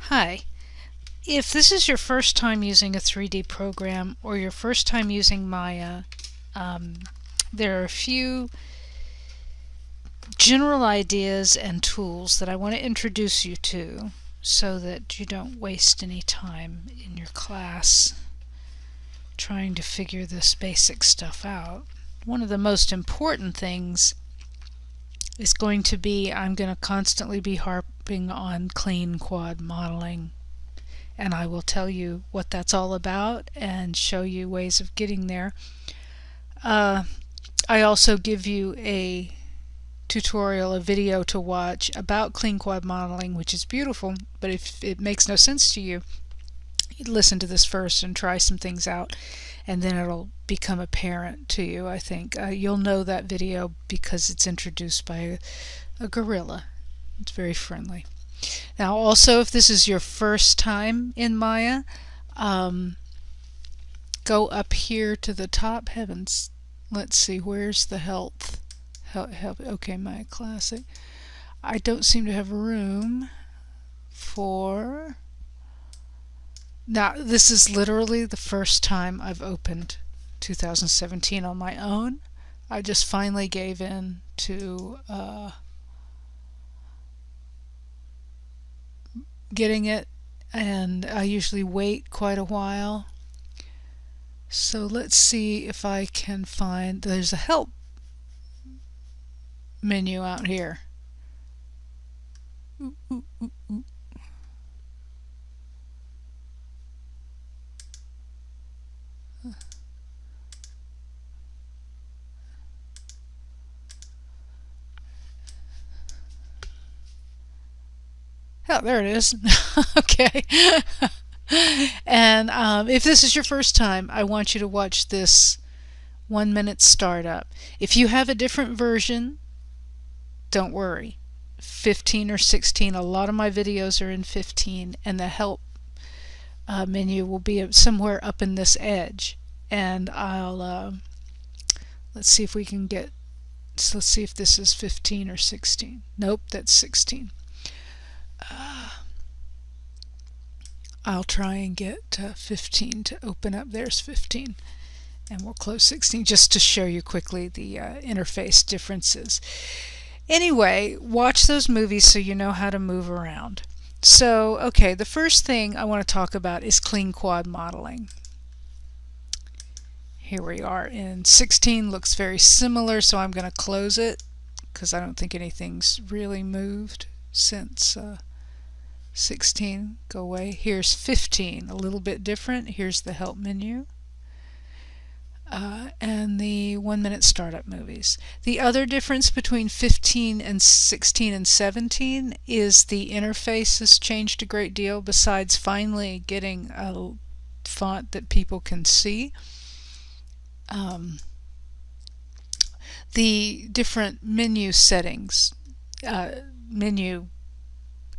Hi. If this is your first time using a 3D program or your first time using Maya, um, there are a few general ideas and tools that I want to introduce you to so that you don't waste any time in your class trying to figure this basic stuff out. One of the most important things is going to be I'm going to constantly be harping on clean quad modeling, and I will tell you what that's all about and show you ways of getting there. I also give you a tutorial, a video to watch about clean quad modeling, which is beautiful, but if it makes no sense to you, listen to this first and try some things out, and then it'll become apparent to you, I think. You'll know that video because it's introduced by a gorilla. It's very friendly. Now, also, if this is your first time in Maya, go up here to the top. Heavens, let's see, where's the health? Okay, Maya Classic. I don't seem to have room for... Now, this is literally the first time I've opened 2017 on my own. I just finally gave in to getting it, and I usually wait quite a while. So let's see if I can find, there's a help menu out here. Ooh, ooh, ooh, ooh. Oh, there it is. Okay. And if this is your first time, I want you to watch this 1-minute startup. If you have a different version, don't worry. 15 or 16, a lot of my videos are in 15, and the help menu will be somewhere up in this edge. And let's see if we can get, so let's see if this is 15 or 16. Nope, that's 16. I'll try and get 15 to open up. There's 15. And we'll close 16 just to show you quickly the interface differences. Anyway, watch those movies so you know how to move around. So, okay, the first thing I want to talk about is clean quad modeling. Here we are in 16, looks very similar, so I'm going to close it because I don't think anything's really moved since 16. Go away. Here's 15, a little bit different. Here's the help menu. And the 1-minute startup movies. The other difference between 15 and 16 and 17 is the interface has changed a great deal, besides finally getting a font that people can see. The different menu settings, menu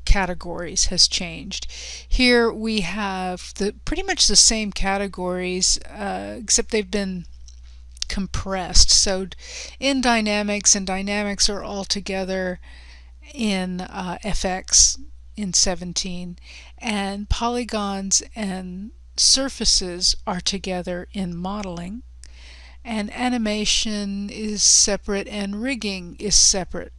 categories has changed. Here we have pretty much the same categories, except they've been compressed. So in Dynamics, and Dynamics are all together in FX in 17, and polygons and surfaces are together in modeling, and animation is separate and rigging is separate.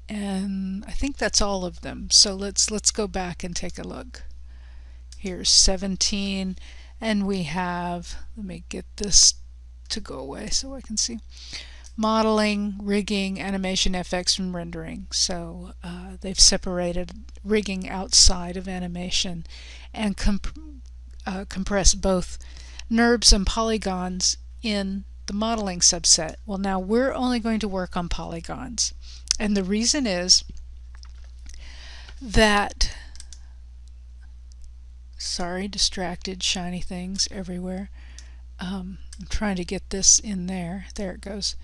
And I think that's all of them. So let's go back and take a look. Here's 17, and we have, let me get this to go away so I can see, modeling, rigging, animation, FX, and rendering. So they've separated rigging outside of animation and compressed both NURBS and polygons in the modeling subset. Well, now we're only going to work on polygons. And the reason is that, sorry, distracted, shiny things everywhere. I'm trying to get this in there. There it goes.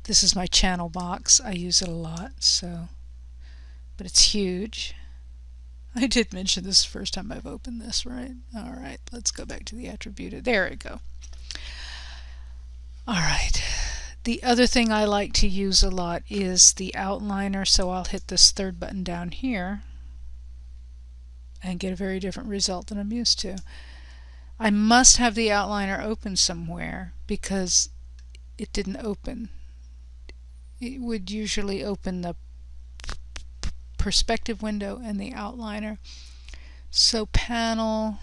This is my channel box. I use it a lot, so, but it's huge. I did mention this is the first time I've opened this, right? All right, let's go back to the attributed. There we go. All right. The other thing I like to use a lot is the outliner, so I'll hit this third button down here, and get a very different result than I'm used to. I must have the outliner open somewhere because it didn't open. It would usually open the perspective window and the outliner. So panel,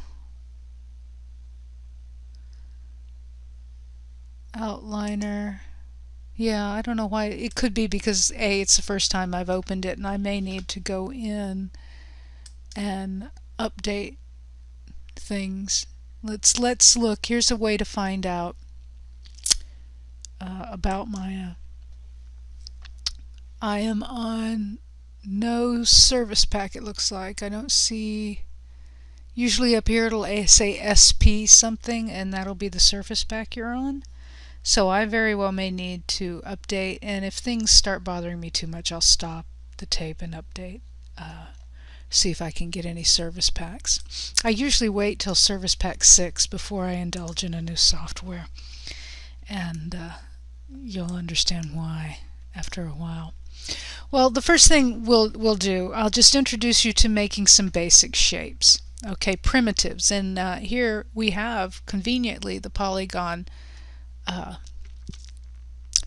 outliner. Yeah, I don't know why. It could be because it's the first time I've opened it and I may need to go in and update things. Let's look. Here's a way to find out about Maya. I am on no service pack, it looks like. I don't see. Usually up here it'll say SP something, and that'll be the Surface Pack you're on. So I very well may need to update, and if things start bothering me too much, I'll stop the tape and update. See if I can get any service packs. I usually wait till Service Pack 6 before I indulge in a new software, and you'll understand why after a while. Well, the first thing we'll do, I'll just introduce you to making some basic shapes. Okay, primitives, and here we have conveniently the polygon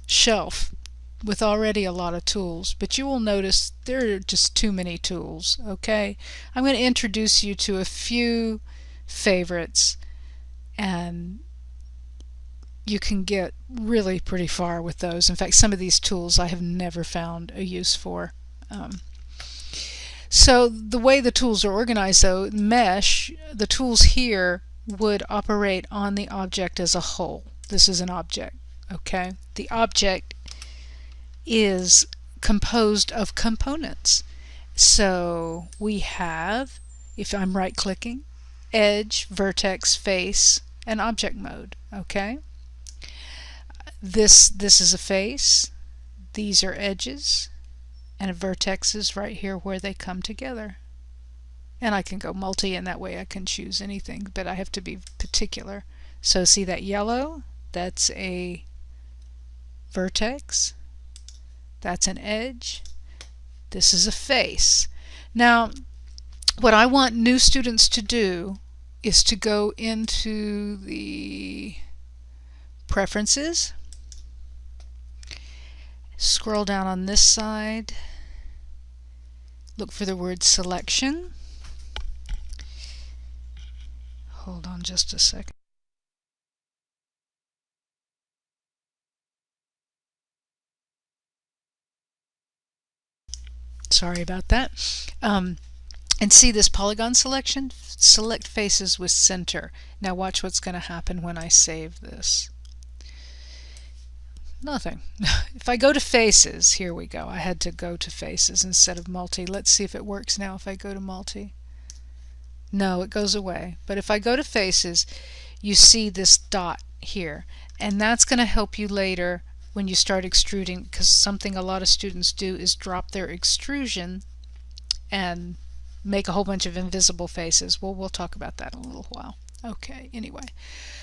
shelf with already a lot of tools, but you will notice there are just too many tools. Okay, I'm going to introduce you to a few favorites, and you can get really pretty far with those. In fact, some of these tools I have never found a use for. So the way the tools are organized, though, mesh, the tools here would operate on the object as a whole. This is an object, okay? The object is composed of components. So we have, if I'm right-clicking, edge, vertex, face, and object mode, okay? This is a face, these are edges, and a vertex is right here where they come together. And I can go multi, and that way I can choose anything, but I have to be particular. So see that yellow? That's a vertex. That's an edge. This is a face. Now, what I want new students to do is to go into the Preferences, scroll down on this side, look for the word Selection. Hold on just a second. Sorry about that. And see this polygon selection? Select faces with center. Now watch what's going to happen when I save this. Nothing. If I go to faces, here we go. I had to go to faces instead of multi. Let's see if it works now if I go to multi. No, it goes away. But if I go to faces, you see this dot here. And that's going to help you later when you start extruding, because something a lot of students do is drop their extrusion and make a whole bunch of invisible faces. Well, we'll talk about that in a little while. Okay, anyway.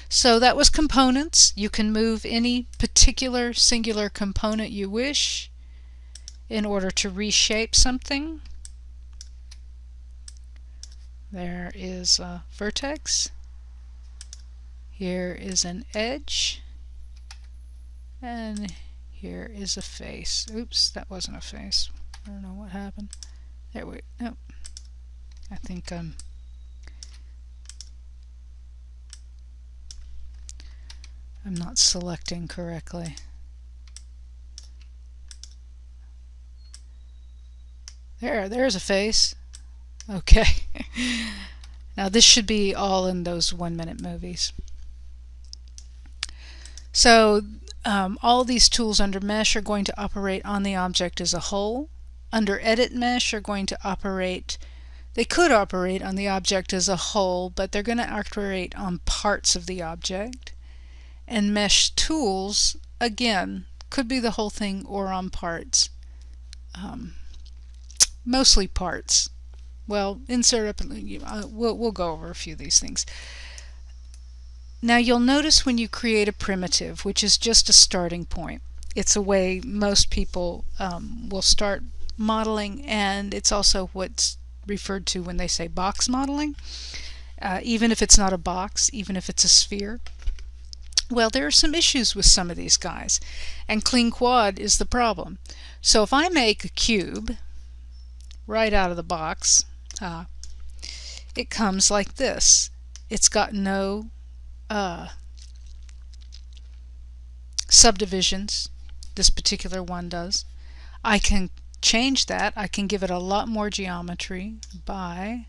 So that was components. You can move any particular singular component you wish in order to reshape something. There is a vertex. Here is an edge. And here is a face. Oops, that wasn't a face. I don't know what happened. There we go. Nope. I think I'm not selecting correctly. There's a face. Okay. Now this should be all in those 1-minute movies. So all these tools under Mesh are going to operate on the object as a whole. Under Edit Mesh are going to operate, they could operate on the object as a whole, but they're going to operate on parts of the object. And Mesh Tools, again, could be the whole thing or on parts. Mostly parts. Well, insert up, we'll go over a few of these things. Now you'll notice when you create a primitive, which is just a starting point, it's a way most people will start modeling, and it's also what's referred to when they say box modeling, even if it's not a box, even if it's a sphere. Well, there are some issues with some of these guys, and clean quad is the problem. So if I make a cube right out of the box, it comes like this. It's got no subdivisions. This particular one does. I can change that. I can give it a lot more geometry by,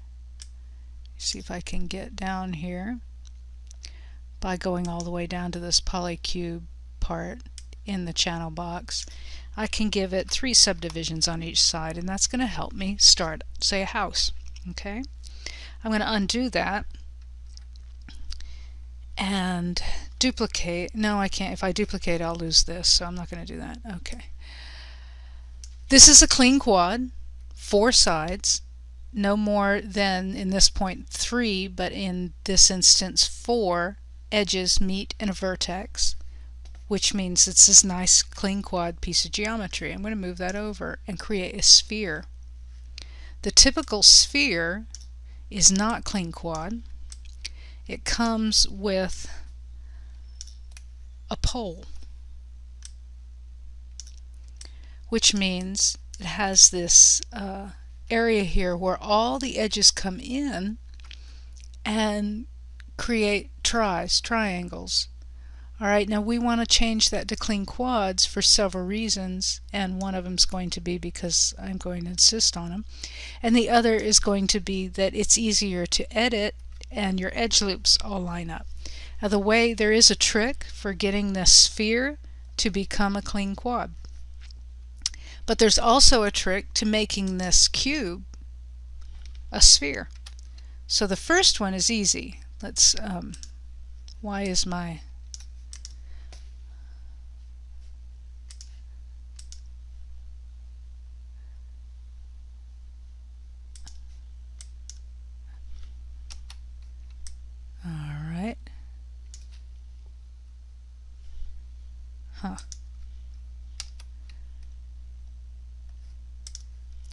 see if I can get down here, by going all the way down to this polycube part in the channel box. I can give it 3 subdivisions on each side, and that's going to help me start, say, a house. Okay, I'm going to undo that and duplicate. No, I can't. If I duplicate, I'll lose this, so I'm not going to do that. Okay. This is a clean quad, 4 sides, no more than, in this point, 3, but in this instance 4 edges meet in a vertex, which means it's this nice clean quad piece of geometry. I'm going to move that over and create a sphere. The typical sphere is not clean quad. It comes with a pole, which means it has this area here where all the edges come in and create triangles. Alright, now we want to change that to clean quads for several reasons, and one of them is going to be because I'm going to insist on them, and the other is going to be that it's easier to edit and your edge loops all line up. Now there is a trick for getting this sphere to become a clean quad. But there's also a trick to making this cube a sphere. So the first one is easy. Let's, why is my, alright,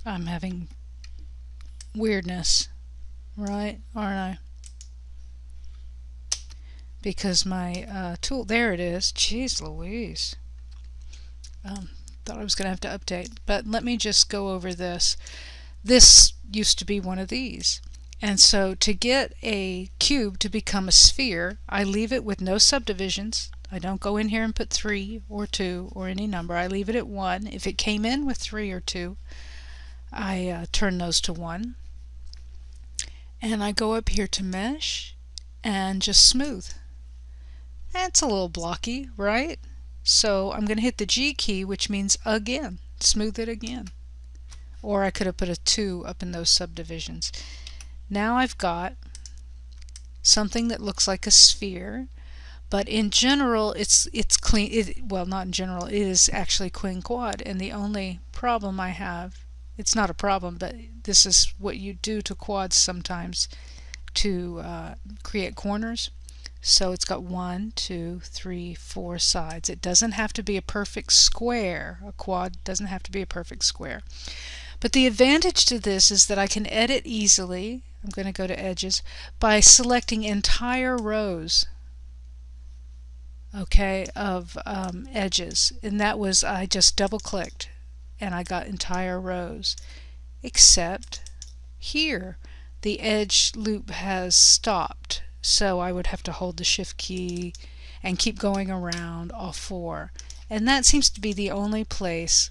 I'm having weirdness, right, aren't I? Because my tool, there it is. Jeez Louise. Thought I was going to have to update, but let me just go over this. This used to be one of these, and so to get a cube to become a sphere, I leave it with no subdivisions. I don't go in here and put 3 or 2 or any number. I leave it at 1. If it came in with 3 or 2, I turn those to 1, and I go up here to mesh and just smooth. That's a little blocky, right? So I'm going to hit the G key, which means again, smooth it again. Or I could have put a 2 up in those subdivisions. Now I've got something that looks like a sphere, but in general it's clean. Well, not in general, it is actually clean quad, and the only problem I have, it's not a problem, but this is what you do to quads sometimes to create corners. So it's got 1, 2, 3, 4 sides. It doesn't have to be a perfect square. A quad doesn't have to be a perfect square. But the advantage to this is that I can edit easily. I'm going to go to edges by selecting entire rows, okay, of edges. And that was, I just double clicked and I got entire rows, except here the edge loop has stopped, so I would have to hold the shift key and keep going around all 4, and that seems to be the only place.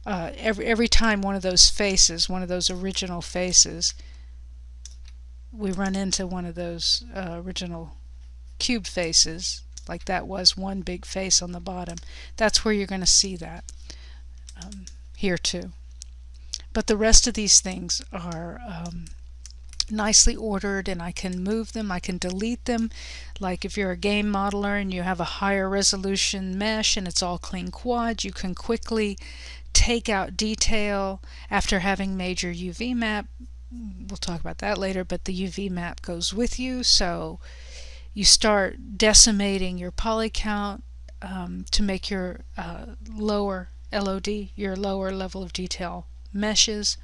Every time one of those faces, one of those original faces, we run into one of those original cube faces, like that was one big face on the bottom, that's where you're going to see that here too. But the rest of these things are nicely ordered, and I can move them, I can delete them. Like if you're a game modeler and you have a higher resolution mesh and it's all clean quad, you can quickly take out detail after having made your UV map. We'll talk about that later, but the UV map goes with you, so you start decimating your poly count to make your lower LOD, your lower level of detail meshes.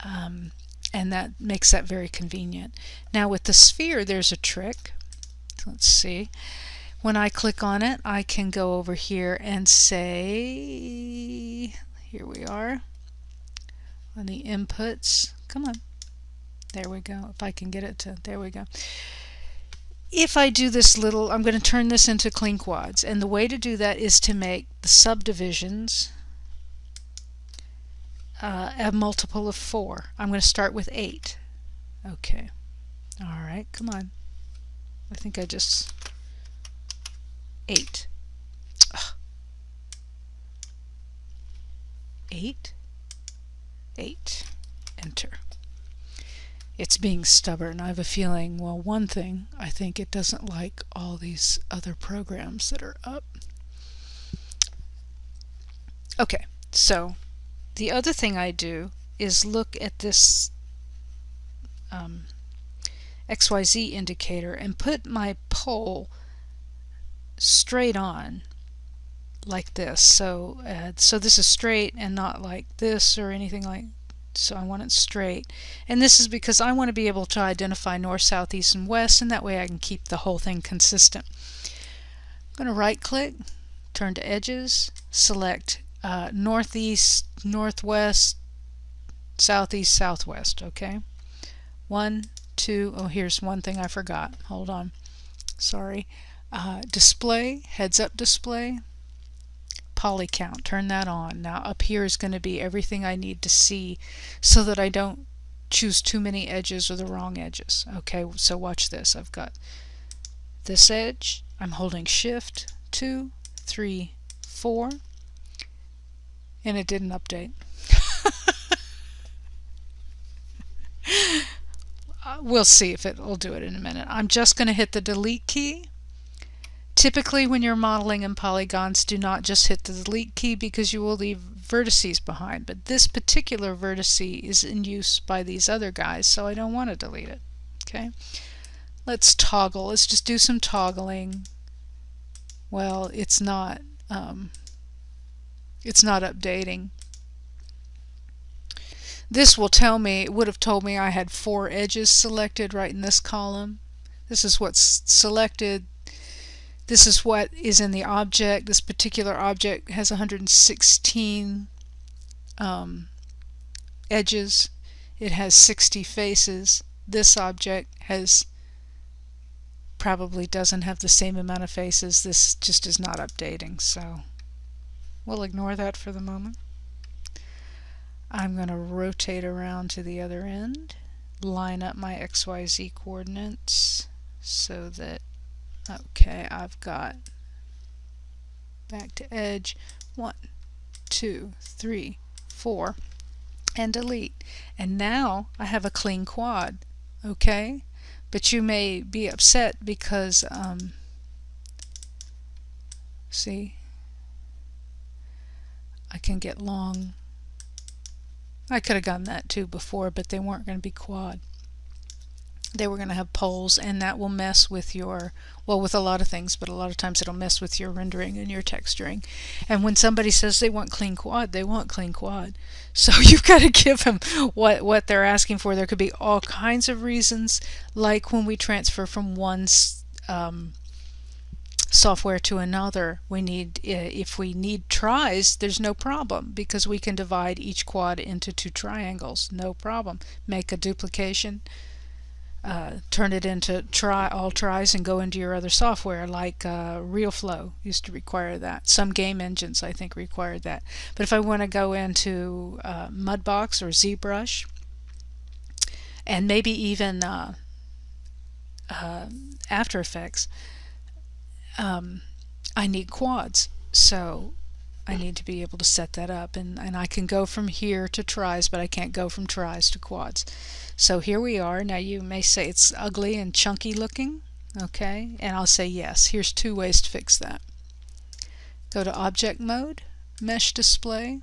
and that makes that very convenient. Now with the sphere, there's a trick. Let's see. When I click on it, I can go over here and say, here we are on the inputs. Come on. There we go. If I can get it to, there we go. If I do this little, I'm going to turn this into clean quads, and the way to do that is to make the subdivisions a multiple of 4. I'm going to start with 8. Okay. All right, come on. I think I just 8. Ugh. 8. 8. Enter. It's being stubborn. I have a feeling, well, one thing, I think it doesn't like all these other programs that are up. Okay, so the other thing I do is look at this XYZ indicator and put my pole straight on like this. So this is straight and not like this or anything like. So I want it straight, and this is because I want to be able to identify north, south, east, and west, and that way I can keep the whole thing consistent. I'm going to right click, turn to edges, select northeast, northwest, southeast, southwest. Okay, 1, 2. Oh, here's one thing I forgot. Hold on, sorry. Display, heads up display, poly count, turn that on. Now up here is going to be everything I need to see so that I don't choose too many edges or the wrong edges. Okay, so watch this. I've got this edge, I'm holding shift 2, 3, 4, and it didn't update. We'll see if it will do it in a minute. I'm just going to hit the delete key. Typically when you're modeling in polygons, do not just hit the delete key because you will leave vertices behind, but this particular vertex is in use by these other guys, so I don't want to delete it. Okay, let's toggle. Let's just do some toggling. Well, it's not updating. This will tell me, it would have told me I had 4 edges selected right in this column. This is what's selected. This is what is in the object. This particular object has 116 edges. It has 60 faces. This object has probably doesn't have the same amount of faces. This just is not updating, so we'll ignore that for the moment. I'm going to rotate around to the other end, line up my XYZ coordinates so that, okay, I've got back to edge 1, 2, 3, 4, and delete. And now I have a clean quad, okay? But you may be upset because, see, I can get long. I could have done that too before, but they weren't going to be quad. They were going to have poles, and that will mess with your, well, with a lot of things, but a lot of times it'll mess with your rendering and your texturing. And when somebody says they want clean quad, they want clean quad. So you've got to give them what they're asking for. There could be all kinds of reasons, like when we transfer from one software to another, we need, if we need tris, there's no problem because we can divide each quad into 2 triangles, no problem. Make a duplication, turn it into all tris and go into your other software, like RealFlow used to require that. Some game engines I think required that. But if I want to go into Mudbox or ZBrush, and maybe even After Effects, I need quads, so I need to be able to set that up, and I can go from here to tris, but I can't go from tris to quads. So here we are. Now you may say it's ugly and chunky looking, okay, and I'll say yes. Here's 2 ways to fix that. Go to Object Mode, Mesh Display,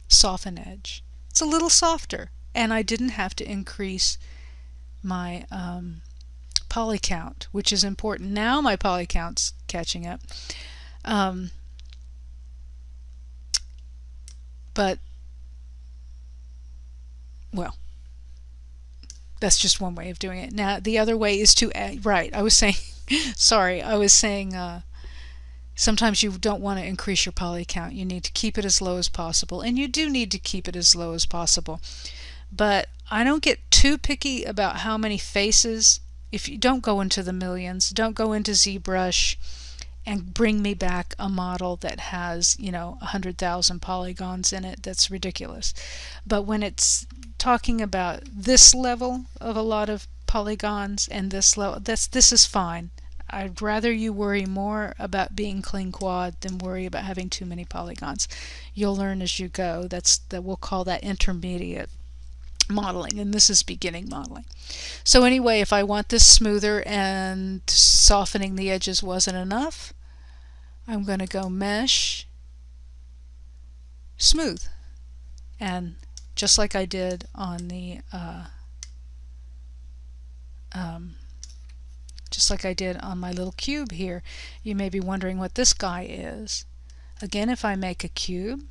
Soften Edge. It's a little softer, and I didn't have to increase my poly count, which is important. Now my poly count's catching up. But well, that's just one way of doing it. Now, the other way is to add, right, I was saying, sorry, I was saying sometimes you don't want to increase your poly count. You need to keep it as low as possible, and you do need to keep it as low as possible. But I don't get too picky about how many faces. If you don't go into the millions, don't go into ZBrush and bring me back a model that has, 100,000 polygons in it. That's ridiculous. But when it's talking about this level of a lot of polygons and this level, this is fine. I'd rather you worry more about being clean quad than worry about having too many polygons. You'll learn as you go. We'll call that intermediate modeling, and this is beginning modeling. So anyway, if I want this smoother and softening the edges wasn't enough, I'm going to go Mesh, Smooth, and just like I did on the just like I did on my little cube here, you may be wondering what this guy is. Again, if I make a cube,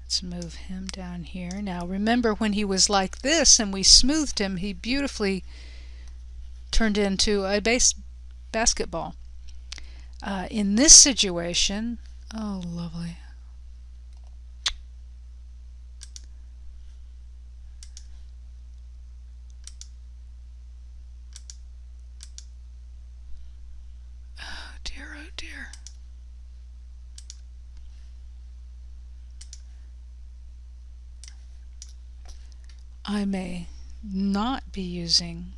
let's move him down here. Now remember, when he was like this and we smoothed him, he beautifully turned into a basketball. In this situation, oh lovely. Oh dear, oh dear. I may not be using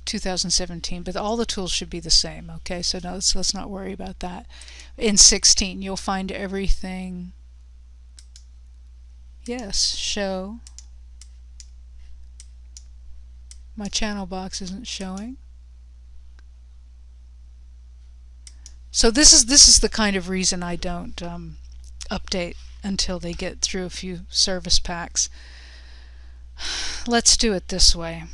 2017, but all the tools should be the same. Okay, so no, let's not worry about that. In 16, you'll find everything. Yes, show. My channel box isn't showing. So this is the kind of reason I don't update until they get through a few service packs. Let's do it this way.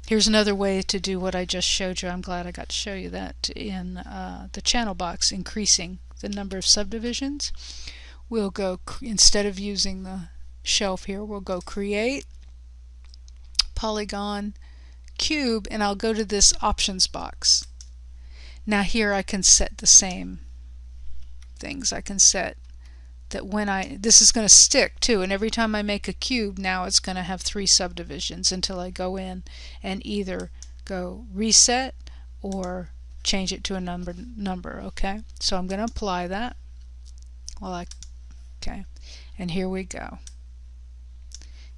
Here's another way to do what I just showed you. I'm glad I got to show you that in the channel box, increasing the number of subdivisions. We'll go, instead of using the shelf here, we'll go Create, Polygon, Cube, and I'll go to this Options box. Now here I can set the same things. I can set that this is going to stick too, and every time I make a cube, now it's going to have 3 subdivisions until I go in and either go reset or change it to a number. Okay, so I'm going to apply that. Okay, and here we go.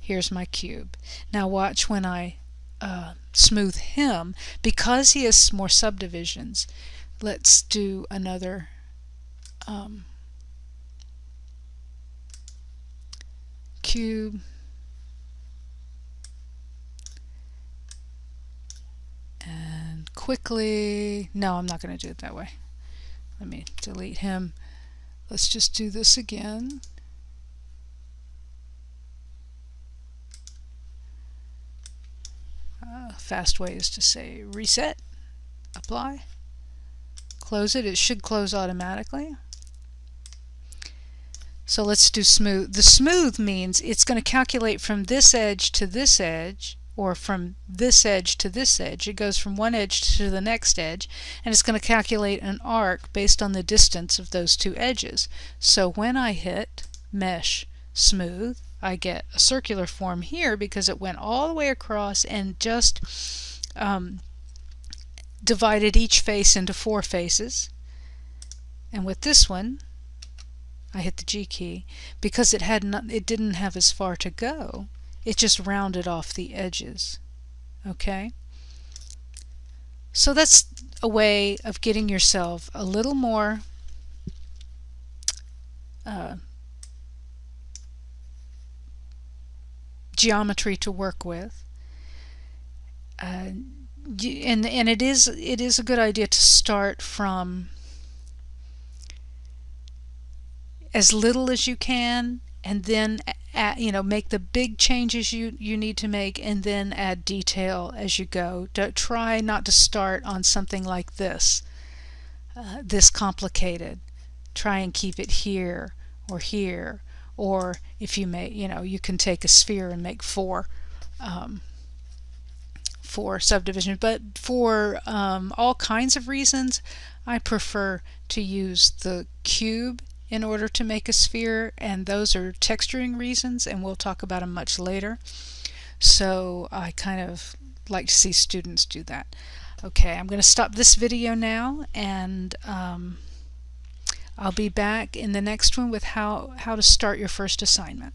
Here's my cube. Now watch when I smooth him, because he has more subdivisions. Let's do another cube, and quickly, no, I'm not going to do it that way. Let me delete him. Let's just do this again. Fast way is to say reset, apply, close it. It should close automatically. So let's do smooth. The smooth means it's going to calculate from this edge to this edge, or from this edge to this edge. It goes from one edge to the next edge, and it's going to calculate an arc based on the distance of those 2 edges. So when I hit Mesh, Smooth, I get a circular form here because it went all the way across and just divided each face into 4 faces. And with this one, I hit the G key because it didn't have as far to go. It just rounded off the edges. Okay? So that's a way of getting yourself a little more geometry to work with. And it is a good idea to start from as little as you can, and then make the big changes you need to make, and then add detail as you go. Don't try not to start on something like this complicated. Try and keep it here or here or if you may, you can take a sphere and make four subdivisions. But for all kinds of reasons, I prefer to use the cube in order to make a sphere, and those are texturing reasons, and we'll talk about them much later. So I kind of like to see students do that. Okay, I'm going to stop this video now, and I'll be back in the next one with how to start your first assignment.